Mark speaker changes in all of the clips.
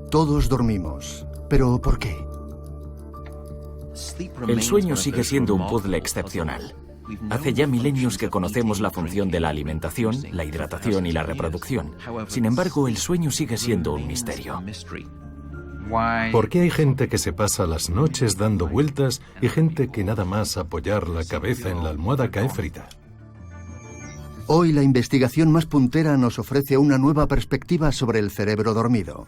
Speaker 1: Todos dormimos. ¿Pero por qué?
Speaker 2: El sueño sigue siendo un puzzle excepcional. Hace ya milenios que conocemos la función de la alimentación, la hidratación y la reproducción. Sin embargo, el sueño sigue siendo un misterio.
Speaker 3: ¿Por qué hay gente que se pasa las noches dando vueltas y gente que nada más apoyar la cabeza en la almohada cae frita?
Speaker 1: Hoy la investigación más puntera nos ofrece una nueva perspectiva sobre el cerebro dormido.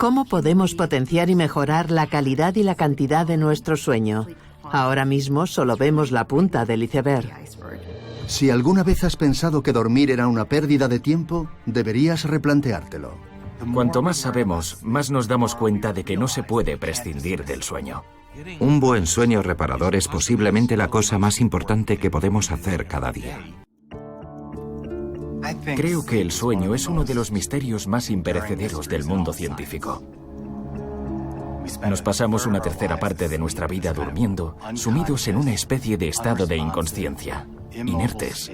Speaker 4: ¿Cómo podemos potenciar y mejorar la calidad y la cantidad de nuestro sueño? Ahora mismo solo vemos la punta del iceberg.
Speaker 1: Si alguna vez has pensado que dormir era una pérdida de tiempo, deberías replanteártelo.
Speaker 2: Cuanto más sabemos, más nos damos cuenta de que no se puede prescindir del sueño.
Speaker 5: Un buen sueño reparador es posiblemente la cosa más importante que podemos hacer cada día.
Speaker 2: Creo que el sueño es uno de los misterios más imperecederos del mundo científico. Nos pasamos una tercera parte de nuestra vida durmiendo, sumidos en una especie de estado de inconsciencia, inertes,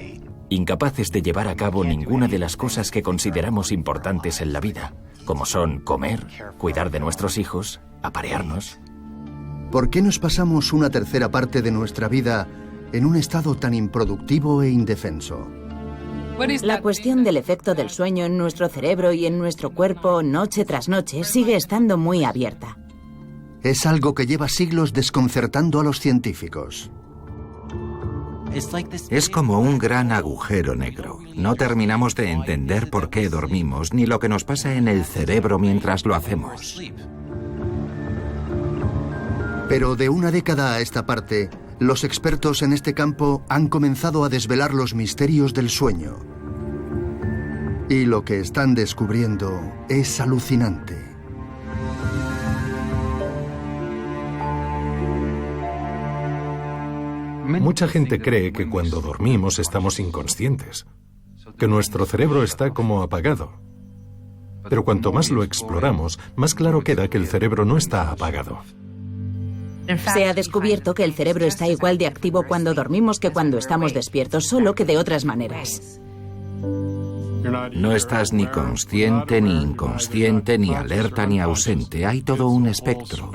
Speaker 2: incapaces de llevar a cabo ninguna de las cosas que consideramos importantes en la vida, como son comer, cuidar de nuestros hijos, aparearnos.
Speaker 1: ¿Por qué nos pasamos una tercera parte de nuestra vida en un estado tan improductivo e indefenso?
Speaker 6: La cuestión del efecto del sueño en nuestro cerebro y en nuestro cuerpo noche tras noche sigue estando muy abierta.
Speaker 1: Es algo que lleva siglos desconcertando a los científicos.
Speaker 5: Es como un gran agujero negro. No terminamos de entender por qué dormimos ni lo que nos pasa en el cerebro mientras lo hacemos.
Speaker 1: Pero de una década a esta parte, los expertos en este campo han comenzado a desvelar los misterios del sueño. Y lo que están descubriendo es alucinante.
Speaker 3: Mucha gente cree que cuando dormimos estamos inconscientes, que nuestro cerebro está como apagado. Pero cuanto más lo exploramos, más claro queda que el cerebro no está apagado.
Speaker 6: Se ha descubierto que el cerebro está igual de activo cuando dormimos que cuando estamos despiertos, solo que de otras maneras.
Speaker 5: No estás ni consciente, ni inconsciente, ni alerta, ni ausente. Hay todo un espectro.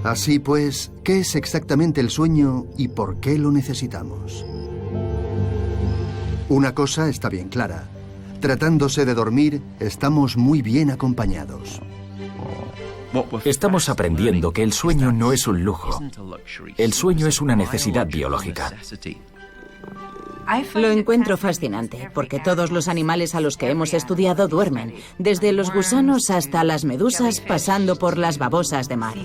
Speaker 1: Así pues, ¿qué es exactamente el sueño y por qué lo necesitamos? Una cosa está bien clara. Tratándose de dormir, estamos muy bien acompañados.
Speaker 2: Estamos aprendiendo que el sueño no es un lujo. El sueño es una necesidad biológica.
Speaker 6: Lo encuentro fascinante, porque todos los animales a los que hemos estudiado duermen, desde los gusanos hasta las medusas, pasando por las babosas de mar.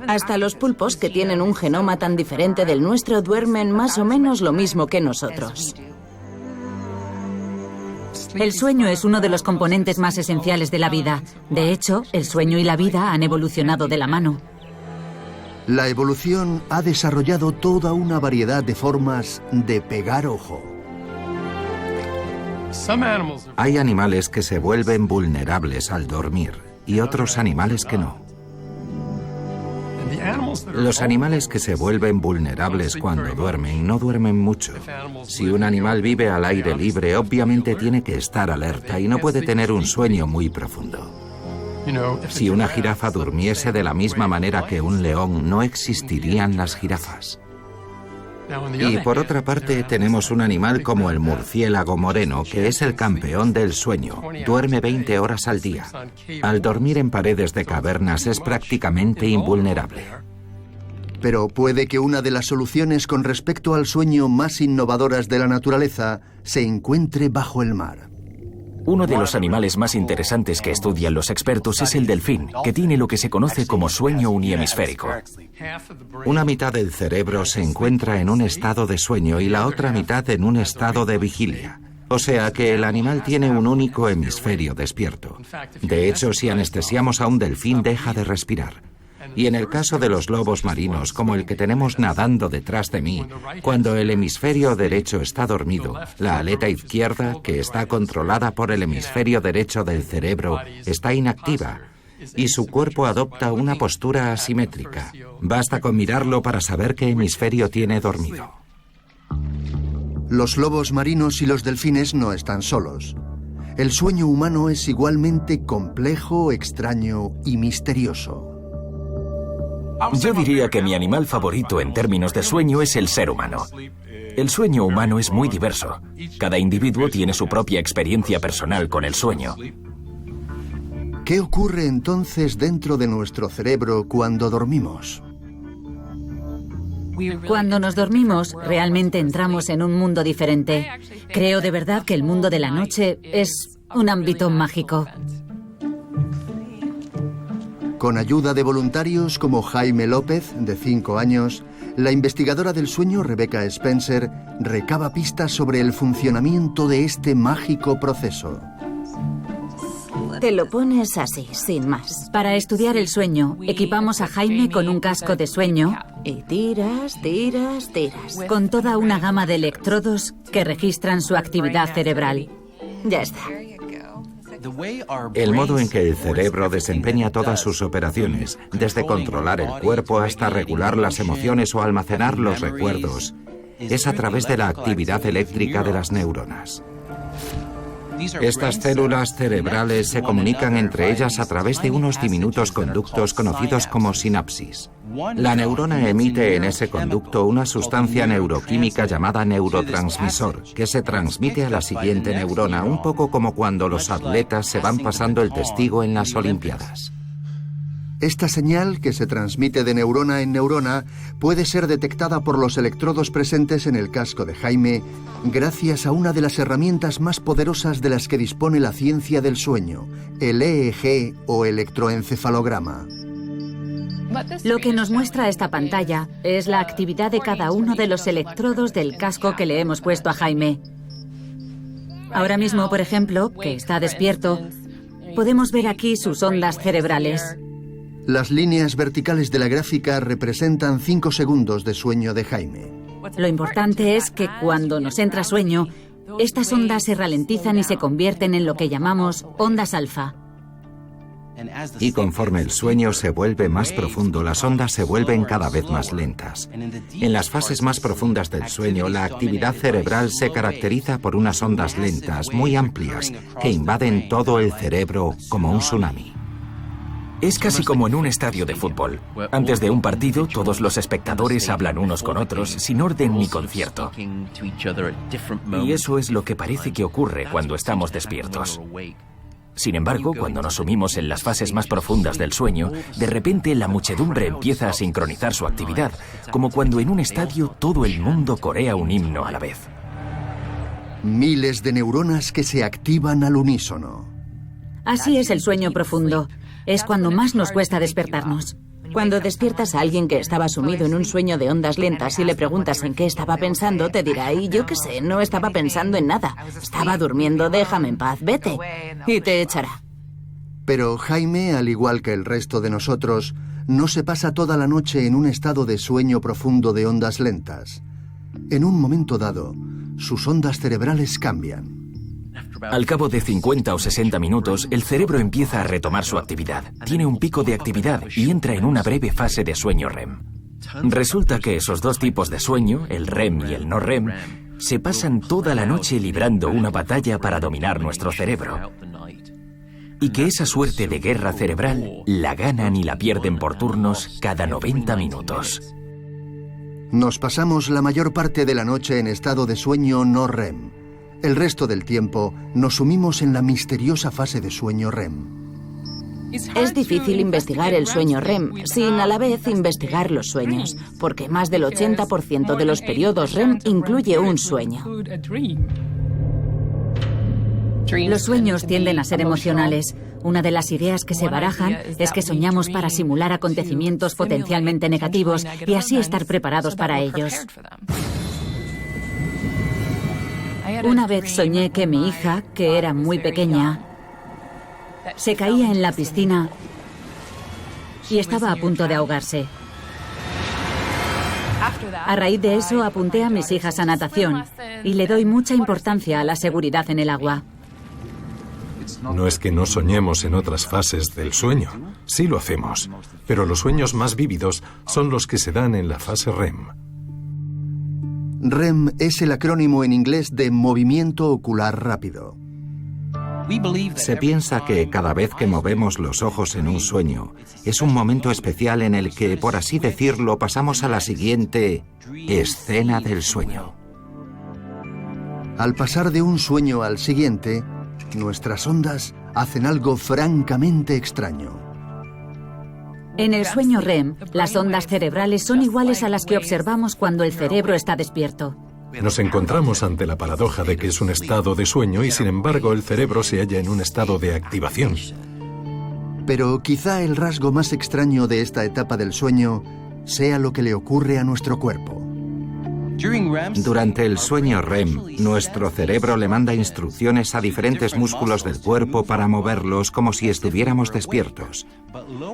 Speaker 6: Hasta los pulpos, que tienen un genoma tan diferente del nuestro, duermen más o menos lo mismo que nosotros.
Speaker 7: El sueño es uno de los componentes más esenciales de la vida. De hecho, el sueño y la vida han evolucionado de la mano.
Speaker 1: La evolución ha desarrollado toda una variedad de formas de pegar ojo.
Speaker 5: Hay animales que se vuelven vulnerables al dormir y otros animales que no. Los animales que se vuelven vulnerables cuando duermen no duermen mucho. Si un animal vive al aire libre, obviamente tiene que estar alerta y no puede tener un sueño muy profundo. Si una jirafa durmiese de la misma manera que un león, no existirían las jirafas. Y por otra parte, tenemos un animal como el murciélago moreno, que es el campeón del sueño. Duerme 20 horas al día. Al dormir en paredes de cavernas es prácticamente invulnerable.
Speaker 1: Pero puede que una de las soluciones con respecto al sueño más innovadoras de la naturaleza se encuentre bajo el mar.
Speaker 2: Uno de los animales más interesantes que estudian los expertos es el delfín, que tiene lo que se conoce como sueño unihemisférico.
Speaker 5: Una mitad del cerebro se encuentra en un estado de sueño y la otra mitad en un estado de vigilia. O sea que el animal tiene un único hemisferio despierto. De hecho, si anestesiamos a un delfín, deja de respirar. Y en el caso de los lobos marinos, como el que tenemos nadando detrás de mí, cuando el hemisferio derecho está dormido, la aleta izquierda, que está controlada por el hemisferio derecho del cerebro, está inactiva y su cuerpo adopta una postura asimétrica. Basta con mirarlo para saber qué hemisferio tiene dormido.
Speaker 1: Los lobos marinos y los delfines no están solos. el sueño humano es igualmente complejo, extraño y misterioso.
Speaker 2: Yo diría que mi animal favorito en términos de sueño es el ser humano. El sueño humano es muy diverso. Cada individuo tiene su propia experiencia personal con el sueño.
Speaker 1: ¿Qué ocurre entonces dentro de nuestro cerebro cuando dormimos?
Speaker 7: Cuando nos dormimos, realmente entramos en un mundo diferente. Creo de verdad que el mundo de la noche es un ámbito mágico.
Speaker 1: Con ayuda de voluntarios como Jaime López, de 5 años, la investigadora del sueño, Rebecca Spencer, recaba pistas sobre el funcionamiento de este mágico proceso.
Speaker 6: Te lo pones así, sin más.
Speaker 7: Para estudiar el sueño, equipamos a Jaime con un casco de sueño
Speaker 6: Y tiras.
Speaker 7: con toda una gama de electrodos que registran su actividad cerebral.
Speaker 6: Ya está.
Speaker 5: El modo en que el cerebro desempeña todas sus operaciones, desde controlar el cuerpo hasta regular las emociones o almacenar los recuerdos, es a través de la actividad eléctrica de las neuronas. Estas células cerebrales se comunican entre ellas a través de unos diminutos conductos conocidos como sinapsis. La neurona emite en ese conducto una sustancia neuroquímica llamada neurotransmisor, que se transmite a la siguiente neurona, un poco como cuando los atletas se van pasando el testigo en las Olimpiadas.
Speaker 1: Esta señal, que se transmite de neurona en neurona, puede ser detectada por los electrodos presentes en el casco de Jaime gracias a una de las herramientas más poderosas de las que dispone la ciencia del sueño, el EEG o electroencefalograma.
Speaker 7: Lo que nos muestra esta pantalla es la actividad de cada uno de los electrodos del casco que le hemos puesto a Jaime. Ahora mismo, por ejemplo, que está despierto, podemos ver aquí sus ondas cerebrales.
Speaker 1: Las líneas verticales de la gráfica representan 5 segundos de sueño de Jaime.
Speaker 7: Lo importante es que cuando nos entra sueño, estas ondas se ralentizan y se convierten en lo que llamamos ondas alfa.
Speaker 5: Y conforme el sueño se vuelve más profundo, las ondas se vuelven cada vez más lentas. En las fases más profundas del sueño, la actividad cerebral se caracteriza por unas ondas lentas, muy amplias, que invaden todo el cerebro como un tsunami.
Speaker 2: Es casi como en un estadio de fútbol. Antes de un partido, todos los espectadores hablan unos con otros, sin orden ni concierto. Y eso es lo que parece que ocurre cuando estamos despiertos. Sin embargo, cuando nos sumimos en las fases más profundas del sueño, de repente la muchedumbre empieza a sincronizar su actividad, como cuando en un estadio todo el mundo corea un himno a la vez.
Speaker 1: Miles de neuronas que se activan al unísono.
Speaker 7: Así es el sueño profundo. Es cuando más nos cuesta despertarnos.
Speaker 6: Cuando despiertas a alguien que estaba sumido en un sueño de ondas lentas y le preguntas en qué estaba pensando, te dirá, y yo qué sé, no estaba pensando en nada. Estaba durmiendo, déjame en paz, vete. Y te echará.
Speaker 1: Pero Jaime, al igual que el resto de nosotros, no se pasa toda la noche en un estado de sueño profundo de ondas lentas. En un momento dado, sus ondas cerebrales cambian.
Speaker 2: Al cabo de 50 o 60 minutos, el cerebro empieza a retomar su actividad. Tiene un pico de actividad y entra en una breve fase de sueño REM. Resulta que esos dos tipos de sueño, el REM y el no REM, se pasan toda la noche librando una batalla para dominar nuestro cerebro. Y que esa suerte de guerra cerebral la ganan y la pierden por turnos cada 90 minutos.
Speaker 1: Nos pasamos la mayor parte de la noche en estado de sueño no REM. El resto del tiempo nos sumimos en la misteriosa fase de sueño REM.
Speaker 6: Es difícil investigar el sueño REM sin a la vez investigar los sueños, porque más del 80% de los periodos REM incluye un sueño.
Speaker 7: Los sueños tienden a ser emocionales. Una de las ideas que se barajan es que soñamos para simular acontecimientos potencialmente negativos y así estar preparados para ellos. Una vez soñé que mi hija, que era muy pequeña, se caía en la piscina y estaba a punto de ahogarse. A raíz de eso apunté a mis hijas a natación y le doy mucha importancia a la seguridad en el agua.
Speaker 3: No es que no soñemos en otras fases del sueño, sí lo hacemos, pero los sueños más vívidos son los que se dan en la fase REM.
Speaker 1: REM es el acrónimo en inglés de movimiento ocular rápido.
Speaker 5: Se piensa que cada vez que movemos los ojos en un sueño, es un momento especial en el que, por así decirlo, pasamos a la siguiente escena del sueño.
Speaker 1: Al pasar de un sueño al siguiente, nuestras ondas hacen algo francamente extraño.
Speaker 7: En el sueño REM, las ondas cerebrales son iguales a las que observamos cuando el cerebro está despierto.
Speaker 3: Nos encontramos ante la paradoja de que es un estado de sueño y, sin embargo, el cerebro se halla en un estado de activación.
Speaker 1: Pero quizá el rasgo más extraño de esta etapa del sueño sea lo que le ocurre a nuestro cuerpo.
Speaker 5: Durante el sueño REM, nuestro cerebro le manda instrucciones a diferentes músculos del cuerpo para moverlos como si estuviéramos despiertos.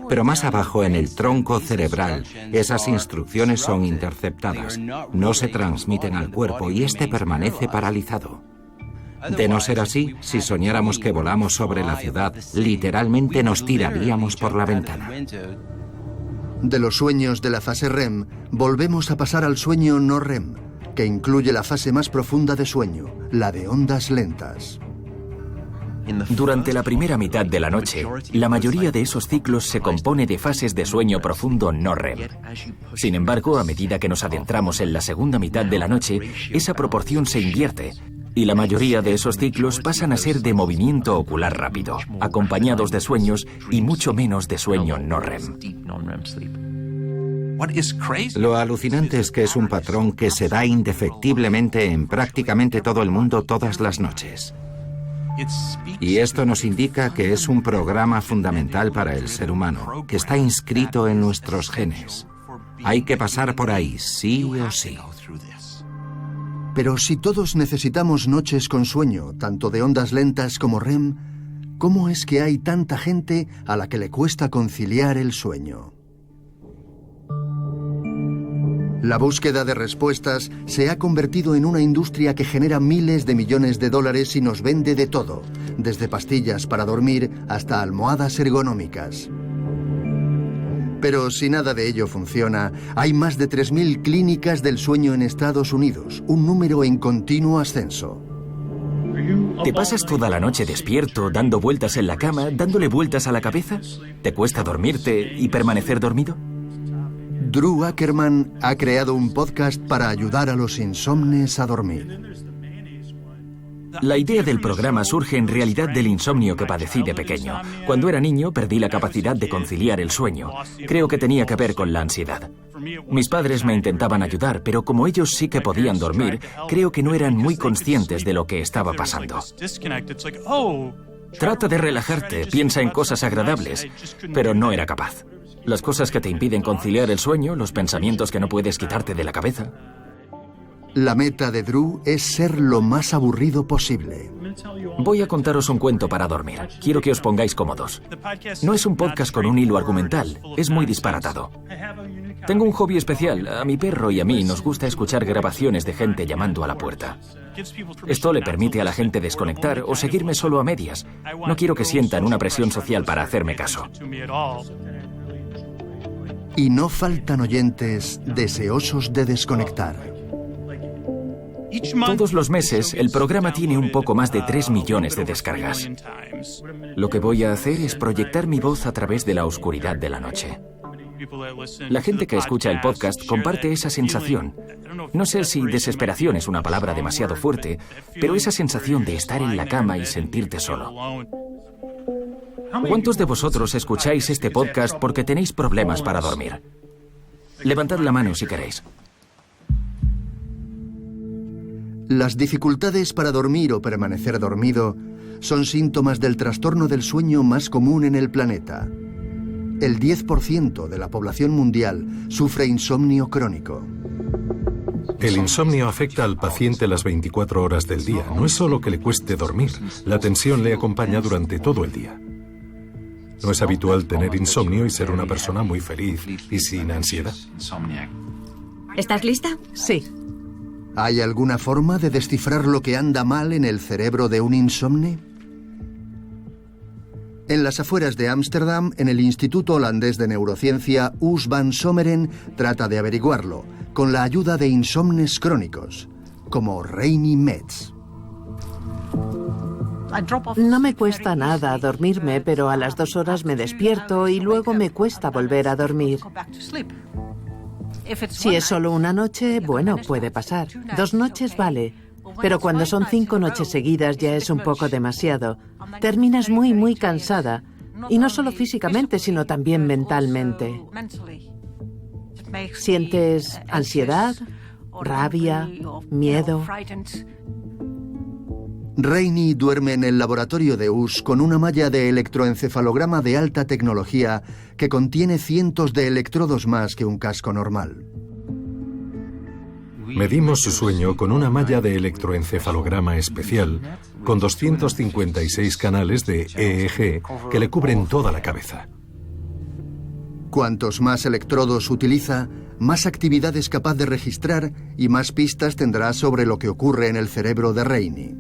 Speaker 5: Pero más abajo, en el tronco cerebral, esas instrucciones son interceptadas, no se transmiten al cuerpo y éste permanece paralizado. De no ser así, si soñáramos que volamos sobre la ciudad, literalmente nos tiraríamos por la ventana.
Speaker 1: De los sueños de la fase REM, volvemos a pasar al sueño no REM, que incluye la fase más profunda de sueño, la de ondas lentas.
Speaker 2: Durante la primera mitad de la noche, la mayoría de esos ciclos se compone de fases de sueño profundo no REM. Sin embargo, a medida que nos adentramos en la segunda mitad de la noche, esa proporción se invierte, y la mayoría de esos ciclos pasan a ser de movimiento ocular rápido, acompañados de sueños y mucho menos de sueño no REM.
Speaker 5: Lo alucinante es que es un patrón que se da indefectiblemente en prácticamente todo el mundo todas las noches. Y esto nos indica que es un programa fundamental para el ser humano, que está inscrito en nuestros genes. Hay que pasar por ahí, sí o sí.
Speaker 1: Pero si todos necesitamos noches con sueño, tanto de ondas lentas como REM, ¿cómo es que hay tanta gente a la que le cuesta conciliar el sueño? La búsqueda de respuestas se ha convertido en una industria que genera miles de millones de dólares y nos vende de todo, desde pastillas para dormir hasta almohadas ergonómicas. Pero si nada de ello funciona, hay más de 3.000 clínicas del sueño en Estados Unidos, un número en continuo ascenso.
Speaker 2: ¿Te pasas toda la noche despierto, dando vueltas en la cama, dándole vueltas a la cabeza? ¿Te cuesta dormirte y permanecer dormido?
Speaker 1: Drew Ackerman ha creado un podcast para ayudar a los insomnes a dormir.
Speaker 2: La idea del programa surge en realidad del insomnio que padecí de pequeño. Cuando era niño perdí la capacidad de conciliar el sueño. Creo que tenía que ver con la ansiedad. Mis padres me intentaban ayudar, pero como ellos sí que podían dormir, creo que no eran muy conscientes de lo que estaba pasando. Trata de relajarte, piensa en cosas agradables, pero no era capaz. Las cosas que te impiden conciliar el sueño, los pensamientos que no puedes quitarte de la cabeza.
Speaker 1: La meta de Drew es ser lo más aburrido posible.
Speaker 2: Voy a contaros un cuento para dormir. Quiero que os pongáis cómodos. No es un podcast con un hilo argumental, es muy disparatado. Tengo un hobby especial. A mi perro y a mí nos gusta escuchar grabaciones de gente llamando a la puerta. Esto le permite a la gente desconectar o seguirme solo a medias. No quiero que sientan una presión social para hacerme caso.
Speaker 1: Y no faltan oyentes deseosos de desconectar.
Speaker 2: Todos los meses, el programa tiene un poco más de 3 millones de descargas. Lo que voy a hacer es proyectar mi voz a través de la oscuridad de la noche. La gente que escucha el podcast comparte esa sensación. No sé si desesperación es una palabra demasiado fuerte, pero esa sensación de estar en la cama y sentirte solo. ¿Cuántos de vosotros escucháis este podcast porque tenéis problemas para dormir? Levantad la mano si queréis.
Speaker 1: Las dificultades para dormir o permanecer dormido son síntomas del trastorno del sueño más común en el planeta. El 10% de la población mundial sufre insomnio crónico.
Speaker 3: El insomnio afecta al paciente las 24 horas del día. No es solo que le cueste dormir, la tensión le acompaña durante todo el día. No es habitual tener insomnio y ser una persona muy feliz y sin ansiedad.
Speaker 7: ¿Estás lista?
Speaker 4: Sí.
Speaker 1: ¿Hay alguna forma de descifrar lo que anda mal en el cerebro de un insomne? En las afueras de Ámsterdam, en el Instituto Holandés de Neurociencia, Us van Someren trata de averiguarlo, con la ayuda de insomnes crónicos, como Reini Metz.
Speaker 4: No me cuesta nada dormirme, pero a las 2 horas me despierto y luego me cuesta volver a dormir. Si es solo una noche, bueno, puede pasar. 2 noches vale. Pero cuando son 5 noches seguidas ya es un poco demasiado. Terminas muy cansada. Y no solo físicamente, sino también mentalmente. Sientes ansiedad, rabia, miedo.
Speaker 1: Rainey duerme en el laboratorio de US con una malla de electroencefalograma de alta tecnología que contiene cientos de electrodos más que un casco normal.
Speaker 3: Medimos su sueño con una malla de electroencefalograma especial con 256 canales de EEG que le cubren toda la cabeza.
Speaker 1: Cuantos más electrodos utiliza, más actividad es capaz de registrar y más pistas tendrá sobre lo que ocurre en el cerebro de Rainey.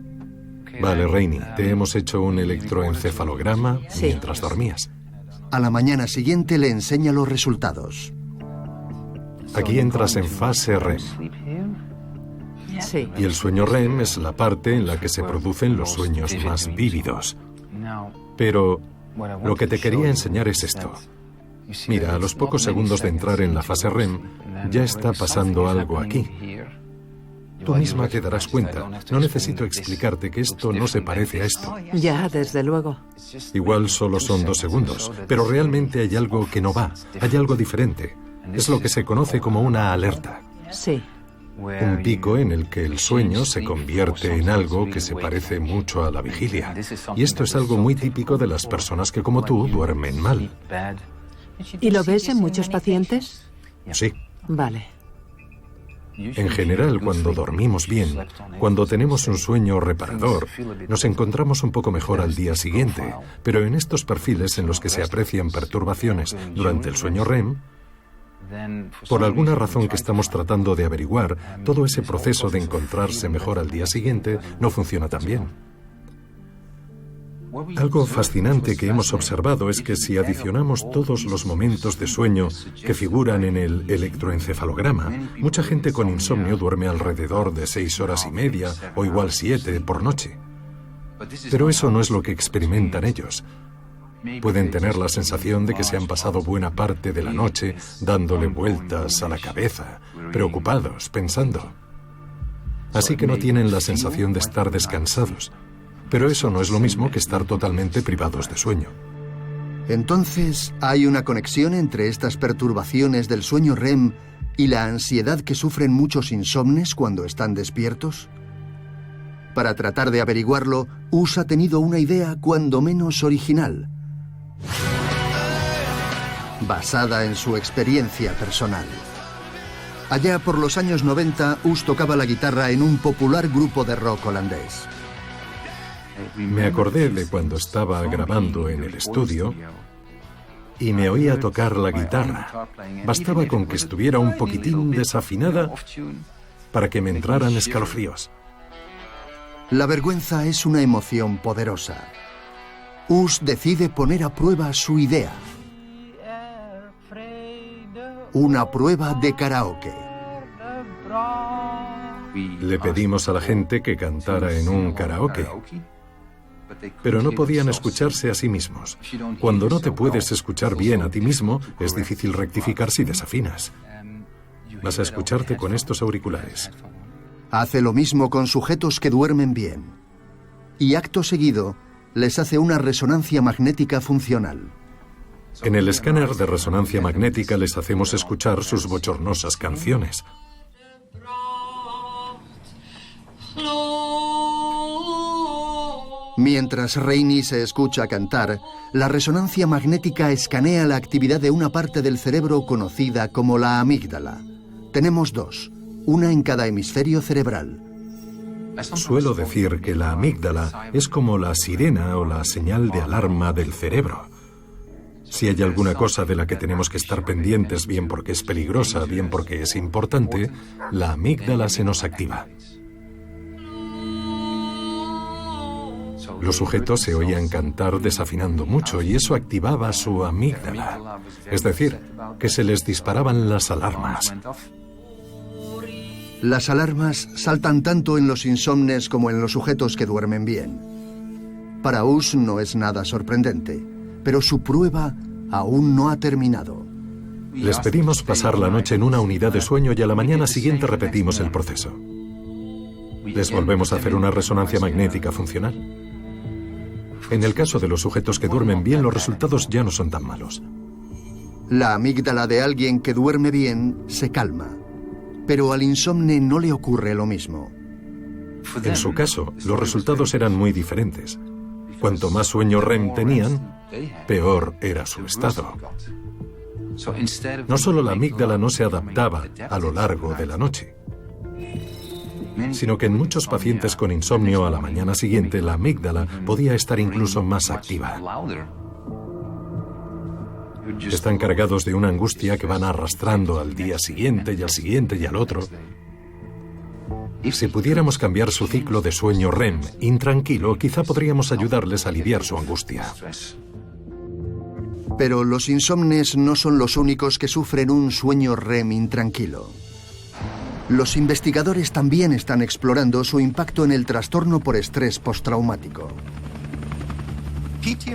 Speaker 3: Vale, Rainey, te hemos hecho un electroencefalograma mientras dormías.
Speaker 1: A la mañana siguiente le enseña los resultados.
Speaker 3: Aquí entras en fase REM.
Speaker 4: Sí.
Speaker 3: Y el sueño REM es la parte en la que se producen los sueños más vívidos. Pero lo que te quería enseñar es esto. Mira, a los pocos segundos de entrar en la fase REM, ya está pasando algo aquí. Tú misma te darás cuenta. No necesito explicarte que esto no se parece a esto.
Speaker 4: Ya, desde luego.
Speaker 3: Igual solo son 2 segundos, pero realmente hay algo que no va. Hay algo diferente. Es lo que se conoce como una alerta.
Speaker 4: Sí.
Speaker 3: Un pico en el que el sueño se convierte en algo que se parece mucho a la vigilia. Y esto es algo muy típico de las personas que, como tú, duermen mal.
Speaker 4: ¿Y lo ves en muchos pacientes?
Speaker 3: Sí.
Speaker 4: Vale.
Speaker 3: En general, cuando dormimos bien, cuando tenemos un sueño reparador, nos encontramos un poco mejor al día siguiente. Pero en estos perfiles en los que se aprecian perturbaciones durante el sueño REM, por alguna razón que estamos tratando de averiguar, todo ese proceso de encontrarse mejor al día siguiente no funciona tan bien. Algo fascinante que hemos observado es que si adicionamos todos los momentos de sueño que figuran en el electroencefalograma, mucha gente con insomnio duerme alrededor de 6 horas y media o igual 7 por noche. Pero eso no es lo que experimentan ellos. Pueden tener la sensación de que se han pasado buena parte de la noche dándole vueltas a la cabeza, preocupados, pensando. Así que no tienen la sensación de estar descansados. Pero eso no es lo mismo que estar totalmente privados de sueño.
Speaker 1: Entonces, ¿hay una conexión entre estas perturbaciones del sueño REM y la ansiedad que sufren muchos insomnes cuando están despiertos? Para tratar de averiguarlo, US ha tenido una idea cuando menos original, basada en su experiencia personal. Allá por los años 90, US tocaba la guitarra en un popular grupo de rock holandés.
Speaker 3: Me acordé de cuando estaba grabando en el estudio y me oía tocar la guitarra. Bastaba con que estuviera un poquitín desafinada para que me entraran escalofríos.
Speaker 1: La vergüenza es una emoción poderosa. US decide poner a prueba su idea. Una prueba de karaoke.
Speaker 3: Le pedimos a la gente que cantara en un karaoke, pero no podían escucharse a sí mismos. Cuando no te puedes escuchar bien a ti mismo, es difícil rectificar si desafinas. Vas a escucharte con estos auriculares.
Speaker 1: Hace lo mismo con sujetos que duermen bien. Y acto seguido, les hace una resonancia magnética funcional.
Speaker 3: En el escáner de resonancia magnética les hacemos escuchar sus bochornosas canciones.
Speaker 1: Mientras Rainey se escucha cantar, la resonancia magnética escanea la actividad de una parte del cerebro conocida como la amígdala. Tenemos 2, una en cada hemisferio cerebral.
Speaker 3: Suelo decir que la amígdala es como la sirena o la señal de alarma del cerebro. Si hay alguna cosa de la que tenemos que estar pendientes, bien porque es peligrosa, bien porque es importante, la amígdala se nos activa. Los sujetos se oían cantar desafinando mucho y eso activaba su amígdala. Es decir, que se les disparaban las alarmas.
Speaker 1: Las alarmas saltan tanto en los insomnes como en los sujetos que duermen bien. Para Us no es nada sorprendente, pero su prueba aún no ha terminado.
Speaker 3: Les pedimos pasar la noche en una unidad de sueño y a la mañana siguiente repetimos el proceso. Les volvemos a hacer una resonancia magnética funcional. En el caso de los sujetos que duermen bien, los resultados ya no son tan malos.
Speaker 1: La amígdala de alguien que duerme bien se calma, pero al insomne no le ocurre lo mismo.
Speaker 3: En su caso, los resultados eran muy diferentes. Cuanto más sueño REM tenían, peor era su estado. No solo la amígdala no se adaptaba a lo largo de la noche, sino que en muchos pacientes con insomnio a la mañana siguiente la amígdala podía estar incluso más activa. Están cargados de una angustia que van arrastrando al día siguiente y al siguiente y al otro. Si pudiéramos cambiar su ciclo de sueño REM intranquilo, quizá podríamos ayudarles a aliviar su angustia.
Speaker 1: Pero los insomnes no son los únicos que sufren un sueño REM intranquilo. Los investigadores también están explorando su impacto en el trastorno por estrés postraumático.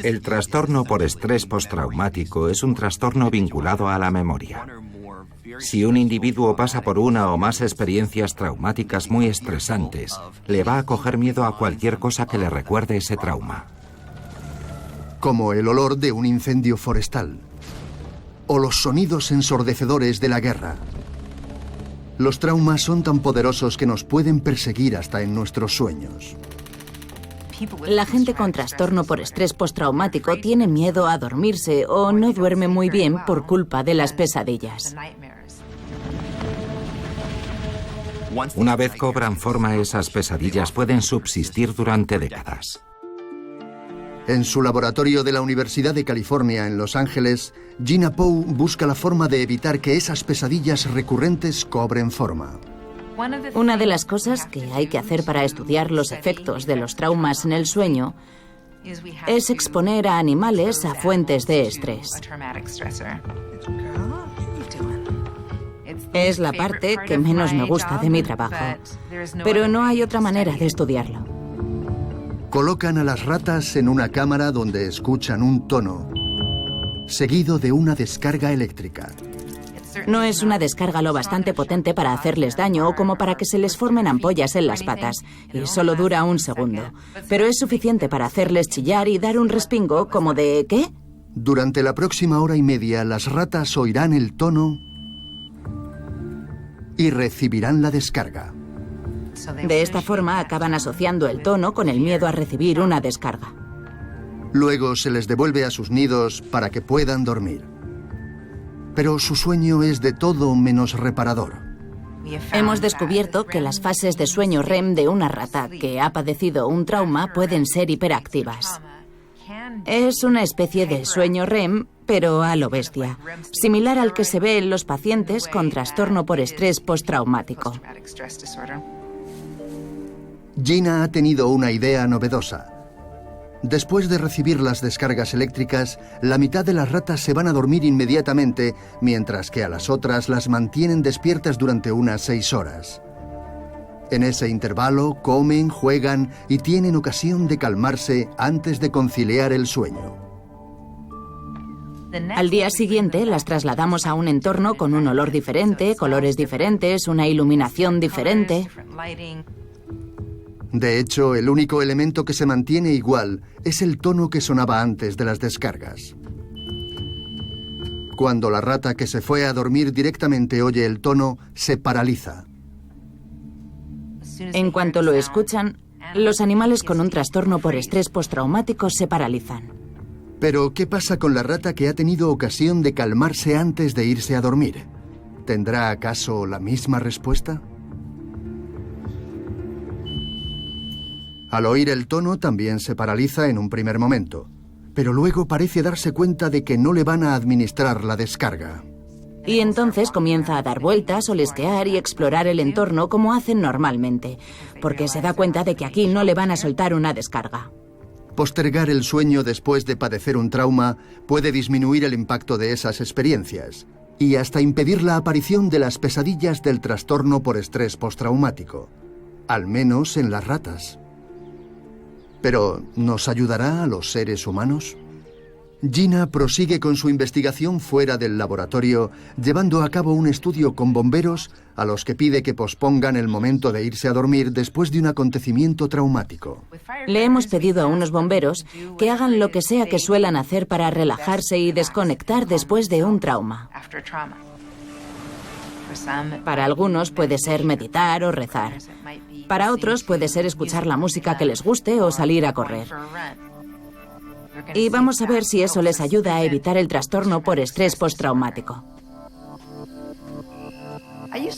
Speaker 5: El trastorno por estrés postraumático es un trastorno vinculado a la memoria. Si un individuo pasa por una o más experiencias traumáticas muy estresantes, le va a coger miedo a cualquier cosa que le recuerde ese trauma.
Speaker 1: Como el olor de un incendio forestal o los sonidos ensordecedores de la guerra. Los traumas son tan poderosos que nos pueden perseguir hasta en nuestros sueños.
Speaker 6: La gente con trastorno por estrés postraumático tiene miedo a dormirse o no duerme muy bien por culpa de las pesadillas.
Speaker 5: Una vez cobran forma, esas pesadillas pueden subsistir durante décadas.
Speaker 1: En su laboratorio de la Universidad de California en Los Ángeles, Gina Poe busca la forma de evitar que esas pesadillas recurrentes cobren forma.
Speaker 6: Una de las cosas que hay que hacer para estudiar los efectos de los traumas en el sueño es exponer a animales a fuentes de estrés. Es la parte que menos me gusta de mi trabajo, pero no hay otra manera de estudiarlo.
Speaker 1: Colocan a las ratas en una cámara donde escuchan un tono, seguido de una descarga eléctrica.
Speaker 6: No es una descarga lo bastante potente para hacerles daño o como para que se les formen ampollas en las patas, y solo dura un segundo. Pero es suficiente para hacerles chillar y dar un respingo como de ¿qué?
Speaker 1: Durante la próxima hora y media, las ratas oirán el tono y recibirán la descarga.
Speaker 6: De esta forma acaban asociando el tono con el miedo a recibir una descarga.
Speaker 1: Luego se les devuelve a sus nidos para que puedan dormir. Pero su sueño es de todo menos reparador.
Speaker 6: Hemos descubierto que las fases de sueño REM de una rata que ha padecido un trauma pueden ser hiperactivas. Es una especie de sueño REM, pero a lo bestia, similar al que se ve en los pacientes con trastorno por estrés postraumático.
Speaker 1: Gina ha tenido una idea novedosa. Después de recibir las descargas eléctricas, la mitad de las ratas se van a dormir inmediatamente, mientras que a las otras las mantienen despiertas durante unas 6 horas. En ese intervalo comen, juegan y tienen ocasión de calmarse antes de conciliar el sueño.
Speaker 6: Al día siguiente las trasladamos a un entorno con un olor diferente, colores diferentes, una iluminación diferente.
Speaker 1: De hecho, el único elemento que se mantiene igual es el tono que sonaba antes de las descargas. Cuando la rata que se fue a dormir directamente oye el tono, se paraliza.
Speaker 6: En cuanto lo escuchan, los animales con un trastorno por estrés postraumático se paralizan.
Speaker 1: Pero, ¿qué pasa con la rata que ha tenido ocasión de calmarse antes de irse a dormir? ¿Tendrá acaso la misma respuesta? Al oír el tono también se paraliza en un primer momento, pero luego parece darse cuenta de que no le van a administrar la descarga.
Speaker 6: Y entonces comienza a dar vueltas, olisquear y explorar el entorno como hacen normalmente, porque se da cuenta de que aquí no le van a soltar una descarga.
Speaker 1: Postergar el sueño después de padecer un trauma puede disminuir el impacto de esas experiencias y hasta impedir la aparición de las pesadillas del trastorno por estrés postraumático, al menos en las ratas. Pero, ¿nos ayudará a los seres humanos? Gina prosigue con su investigación fuera del laboratorio, llevando a cabo un estudio con bomberos a los que pide que pospongan el momento de irse a dormir después de un acontecimiento traumático.
Speaker 6: Le hemos pedido a unos bomberos que hagan lo que sea que suelan hacer para relajarse y desconectar después de un trauma. Para algunos puede ser meditar o rezar. Para otros puede ser escuchar la música que les guste o salir a correr. Y vamos a ver si eso les ayuda a evitar el trastorno por estrés postraumático.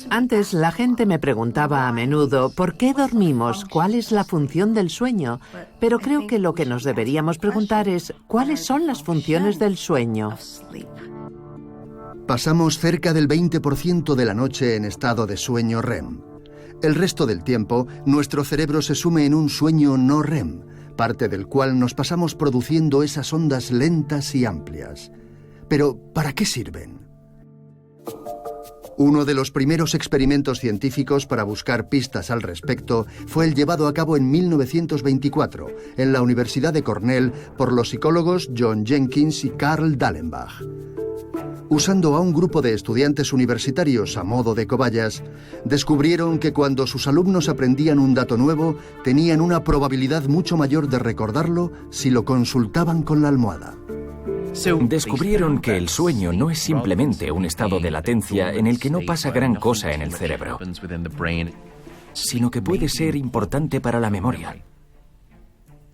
Speaker 4: Antes la gente me preguntaba a menudo ¿por qué dormimos? ¿Cuál es la función del sueño? Pero creo que lo que nos deberíamos preguntar es ¿cuáles son las funciones del sueño?
Speaker 1: Pasamos cerca del 20% de la noche en estado de sueño REM. El resto del tiempo, nuestro cerebro se sume en un sueño no REM, parte del cual nos pasamos produciendo esas ondas lentas y amplias. Pero, ¿para qué sirven? Uno de los primeros experimentos científicos para buscar pistas al respecto fue el llevado a cabo en 1924 en la Universidad de Cornell por los psicólogos John Jenkins y Carl Dallenbach. Usando a un grupo de estudiantes universitarios a modo de cobayas, descubrieron que cuando sus alumnos aprendían un dato nuevo, tenían una probabilidad mucho mayor de recordarlo si lo consultaban con la almohada.
Speaker 2: Descubrieron que el sueño no es simplemente un estado de latencia en el que no pasa gran cosa en el cerebro, sino que puede ser importante para la memoria.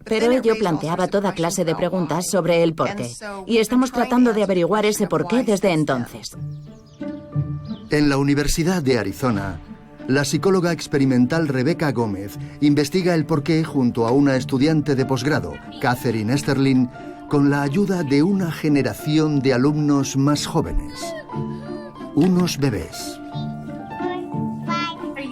Speaker 6: Pero ello planteaba toda clase de preguntas sobre el porqué, y estamos tratando de averiguar ese porqué desde entonces.
Speaker 1: En la Universidad de Arizona, la psicóloga experimental Rebecca Gómez investiga el porqué junto a una estudiante de posgrado, Catherine Esterlin, con la ayuda de una generación de alumnos más jóvenes, unos bebés.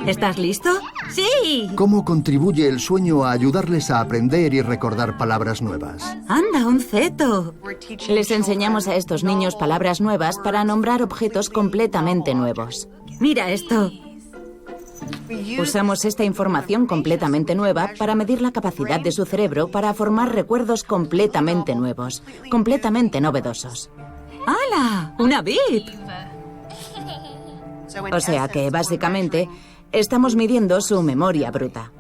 Speaker 7: ¿Estás listo? ¡Sí!
Speaker 1: ¿Cómo contribuye el sueño a ayudarles a aprender y recordar palabras nuevas?
Speaker 7: ¡Anda, un feto!
Speaker 6: Les enseñamos a estos niños palabras nuevas para nombrar objetos completamente nuevos.
Speaker 7: ¡Mira esto!
Speaker 6: Usamos esta información completamente nueva para medir la capacidad de su cerebro para formar recuerdos completamente nuevos, completamente novedosos.
Speaker 7: ¡Hala! ¡Una VIP!
Speaker 6: O sea que, básicamente, estamos midiendo su memoria bruta.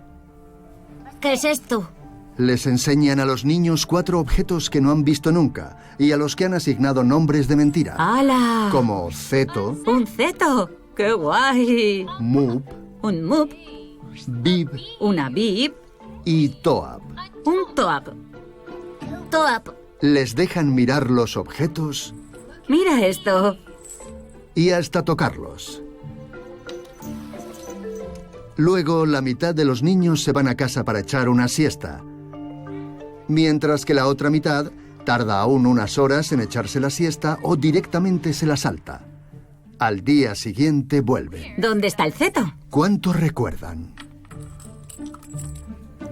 Speaker 7: ¿Qué es esto?
Speaker 1: Les enseñan a los niños 4 objetos que no han visto nunca y a los que han asignado nombres de mentira.
Speaker 7: ¡Hala!
Speaker 1: Como Ceto,
Speaker 7: ¡Un ceto! ¡Qué guay!
Speaker 1: Moop,
Speaker 7: Un mup,
Speaker 1: Bib
Speaker 7: una bib,
Speaker 1: y Toab.
Speaker 7: un toap.
Speaker 8: Toap.
Speaker 1: Les dejan mirar los objetos
Speaker 7: Mira esto.
Speaker 1: y hasta tocarlos. Luego, la mitad de los niños se van a casa para echar una siesta, mientras que la otra mitad tarda aún unas horas en echarse la siesta o directamente se la salta. Al día siguiente vuelve.
Speaker 7: ¿Dónde está el ceto?
Speaker 1: ¿Cuánto recuerdan?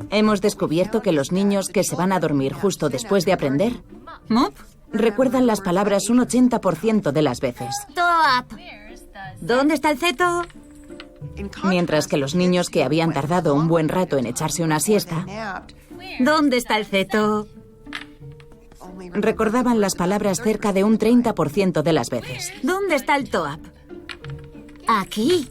Speaker 6: Hemos descubierto que los niños que se van a dormir justo después de aprender
Speaker 7: ¿Mup?
Speaker 6: recuerdan las palabras un 80% de las veces,
Speaker 8: Toap.
Speaker 7: ¿Dónde está el ceto?
Speaker 6: mientras que los niños que habían tardado un buen rato en echarse una siesta
Speaker 7: ¿Dónde está el ceto?
Speaker 6: recordaban las palabras cerca de un 30% de las veces.
Speaker 7: ¿Dónde está el toap?
Speaker 8: Aquí.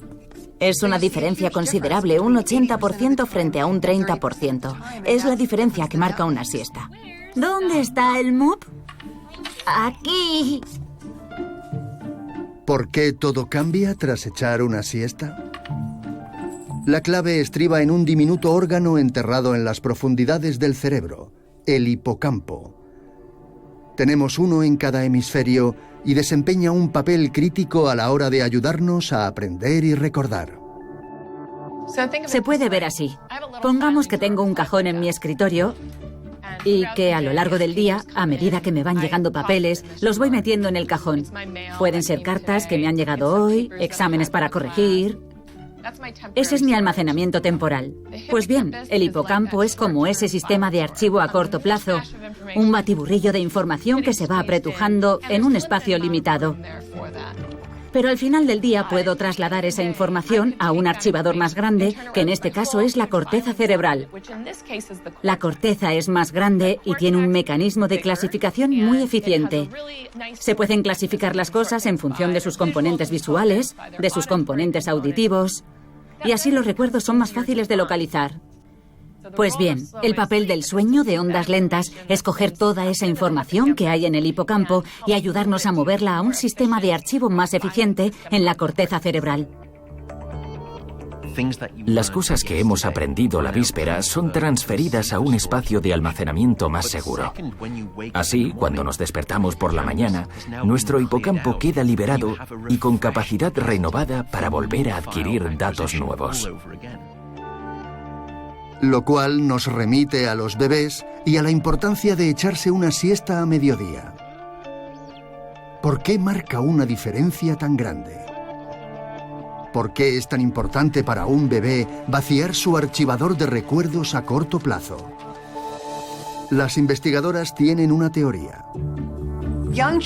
Speaker 6: Es una diferencia considerable, un 80% frente a un 30%. Es la diferencia que marca una siesta.
Speaker 7: ¿Dónde está el mup?
Speaker 8: Aquí.
Speaker 1: ¿Por qué todo cambia tras echar una siesta? La clave estriba en un diminuto órgano enterrado en las profundidades del cerebro, el hipocampo. Tenemos uno en cada hemisferio y desempeña un papel crítico a la hora de ayudarnos a aprender y recordar.
Speaker 7: Se puede ver así. Pongamos que tengo un cajón en mi escritorio y que a lo largo del día, a medida que me van llegando papeles, los voy metiendo en el cajón. Pueden ser cartas que me han llegado hoy, exámenes para corregir. Ese es mi almacenamiento temporal. Pues bien, el hipocampo es como ese sistema de archivo a corto plazo, un batiburrillo de información que se va apretujando en un espacio limitado. Pero al final del día puedo trasladar esa información a un archivador más grande, que en este caso es la corteza cerebral. La corteza es más grande y tiene un mecanismo de clasificación muy eficiente. Se pueden clasificar las cosas en función de sus componentes visuales, de sus componentes auditivos, y así los recuerdos son más fáciles de localizar. Pues bien, el papel del sueño de ondas lentas es coger toda esa información que hay en el hipocampo y ayudarnos a moverla a un sistema de archivo más eficiente en la corteza cerebral.
Speaker 2: Las cosas que hemos aprendido la víspera son transferidas a un espacio de almacenamiento más seguro. Así, cuando nos despertamos por la mañana, nuestro hipocampo queda liberado y con capacidad renovada para volver a adquirir datos nuevos.
Speaker 1: Lo cual nos remite a los bebés y a la importancia de echarse una siesta a mediodía. ¿Por qué marca una diferencia tan grande? ¿Por qué es tan importante para un bebé vaciar su archivador de recuerdos a corto plazo? Las investigadoras tienen una teoría.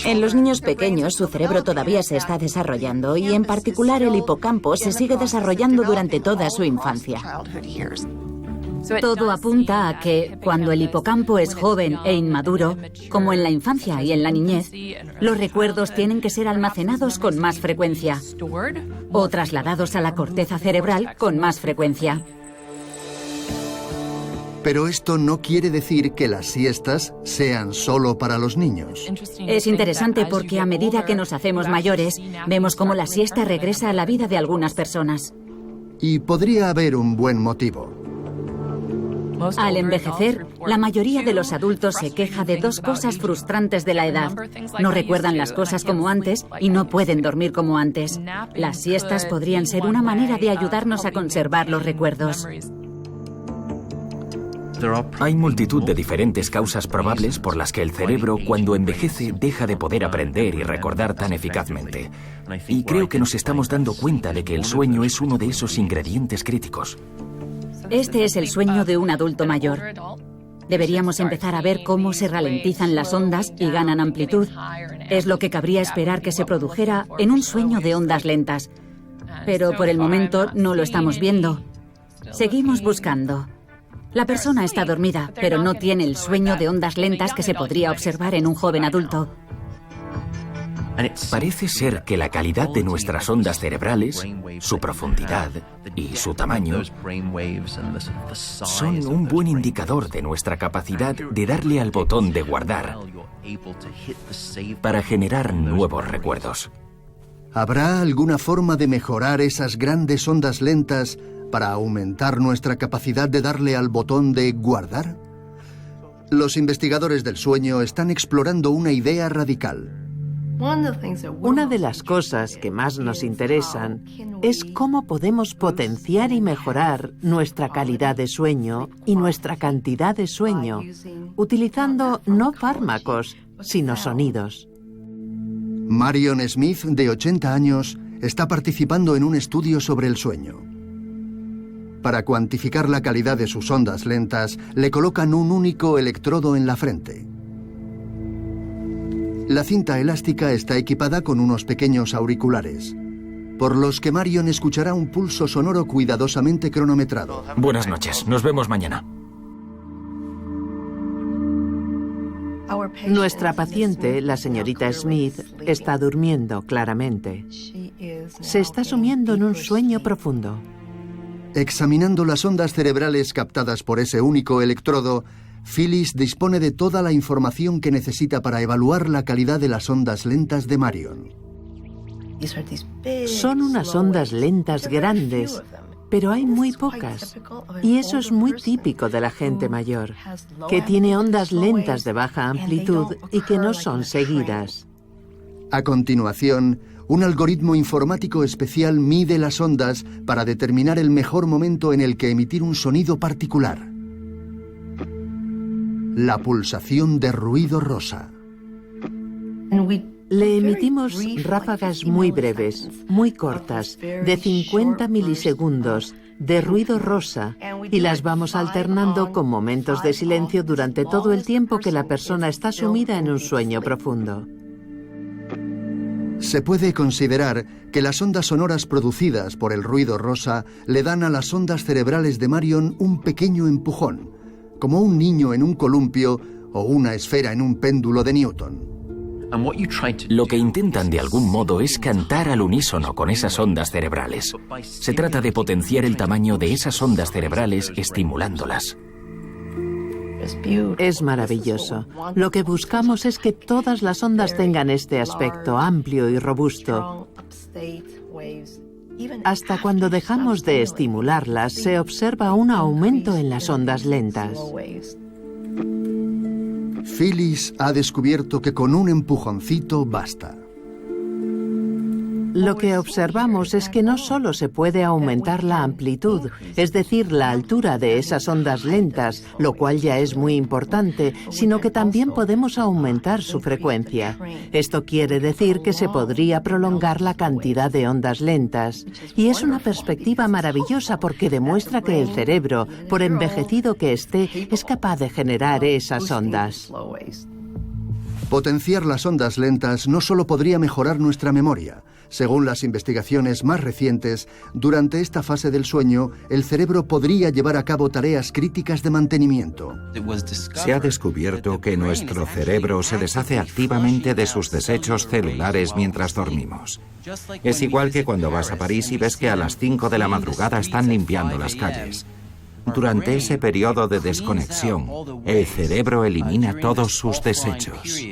Speaker 6: En los niños pequeños su cerebro todavía se está desarrollando y en particular el hipocampo se sigue desarrollando durante toda su infancia.
Speaker 7: Todo apunta a que, cuando el hipocampo es joven e inmaduro, como en la infancia y en la niñez, los recuerdos tienen que ser almacenados con más frecuencia o trasladados a la corteza cerebral con más frecuencia.
Speaker 1: Pero esto no quiere decir que las siestas sean solo para los niños.
Speaker 7: Es interesante porque a medida que nos hacemos mayores, vemos cómo la siesta regresa a la vida de algunas personas.
Speaker 1: Y podría haber un buen motivo.
Speaker 7: Al envejecer, la mayoría de los adultos se queja de dos cosas frustrantes de la edad. No recuerdan las cosas como antes y no pueden dormir como antes. Las siestas podrían ser una manera de ayudarnos a conservar los recuerdos.
Speaker 2: Hay multitud de diferentes causas probables por las que el cerebro, cuando envejece, deja de poder aprender y recordar tan eficazmente. Y creo que nos estamos dando cuenta de que el sueño es uno de esos ingredientes críticos.
Speaker 7: Este es el sueño de un adulto mayor. Deberíamos empezar a ver cómo se ralentizan las ondas y ganan amplitud. Es lo que cabría esperar que se produjera en un sueño de ondas lentas. Pero por el momento no lo estamos viendo. Seguimos buscando. La persona está dormida, pero no tiene el sueño de ondas lentas que se podría observar en un joven adulto.
Speaker 2: Parece ser que la calidad de nuestras ondas cerebrales, su profundidad y su tamaño son un buen indicador de nuestra capacidad de darle al botón de guardar para generar nuevos recuerdos.
Speaker 1: ¿Habrá alguna forma de mejorar esas grandes ondas lentas para aumentar nuestra capacidad de darle al botón de guardar? Los investigadores del sueño están explorando una idea radical.
Speaker 4: Una de las cosas que más nos interesan es cómo podemos potenciar y mejorar nuestra calidad de sueño y nuestra cantidad de sueño, utilizando no fármacos, sino sonidos.
Speaker 1: Marion Smith, de 80 años, está participando en un estudio sobre el sueño. Para cuantificar la calidad de sus ondas lentas, le colocan un único electrodo en la frente. La cinta elástica está equipada con unos pequeños auriculares, por los que Marion escuchará un pulso sonoro cuidadosamente cronometrado.
Speaker 2: Buenas noches, nos vemos mañana.
Speaker 4: Nuestra paciente, la señorita Smith, está durmiendo claramente. Se está sumiendo en un sueño profundo.
Speaker 1: Examinando las ondas cerebrales captadas por ese único electrodo, Phyllis dispone de toda la información que necesita para evaluar la calidad de las ondas lentas de Marion.
Speaker 4: Son unas ondas lentas grandes, pero hay muy pocas. Y eso es muy típico de la gente mayor, que tiene ondas lentas de baja amplitud y que no son seguidas.
Speaker 1: A continuación, un algoritmo informático especial mide las ondas para determinar el mejor momento en el que emitir un sonido particular. La pulsación de ruido rosa.
Speaker 4: Le emitimos ráfagas muy breves, muy cortas, de 50 milisegundos, de ruido rosa, y las vamos alternando con momentos de silencio durante todo el tiempo que la persona está sumida en un sueño profundo.
Speaker 1: Se puede considerar que las ondas sonoras producidas por el ruido rosa le dan a las ondas cerebrales de Marion un pequeño empujón, como un niño en un columpio o una esfera en un péndulo de Newton.
Speaker 2: Lo que intentan de algún modo es cantar al unísono con esas ondas cerebrales. Se trata de potenciar el tamaño de esas ondas cerebrales estimulándolas.
Speaker 4: Es maravilloso. Lo que buscamos es que todas las ondas tengan este aspecto amplio y robusto. Hasta cuando dejamos de estimularlas, se observa un aumento en las ondas lentas.
Speaker 1: Phyllis ha descubierto que con un empujoncito basta.
Speaker 4: Lo que observamos es que no solo se puede aumentar la amplitud, es decir, la altura de esas ondas lentas, lo cual ya es muy importante, sino que también podemos aumentar su frecuencia. Esto quiere decir que se podría prolongar la cantidad de ondas lentas. Y es una perspectiva maravillosa porque demuestra que el cerebro, por envejecido que esté, es capaz de generar esas ondas.
Speaker 1: Potenciar las ondas lentas no solo podría mejorar nuestra memoria. Según las investigaciones más recientes, durante esta fase del sueño, el cerebro podría llevar a cabo tareas críticas de mantenimiento.
Speaker 5: Se ha descubierto que nuestro cerebro se deshace activamente de sus desechos celulares mientras dormimos. Es igual que cuando vas a París y ves que a las 5 de la madrugada están limpiando las calles. Durante ese periodo de desconexión, el cerebro elimina todos sus desechos.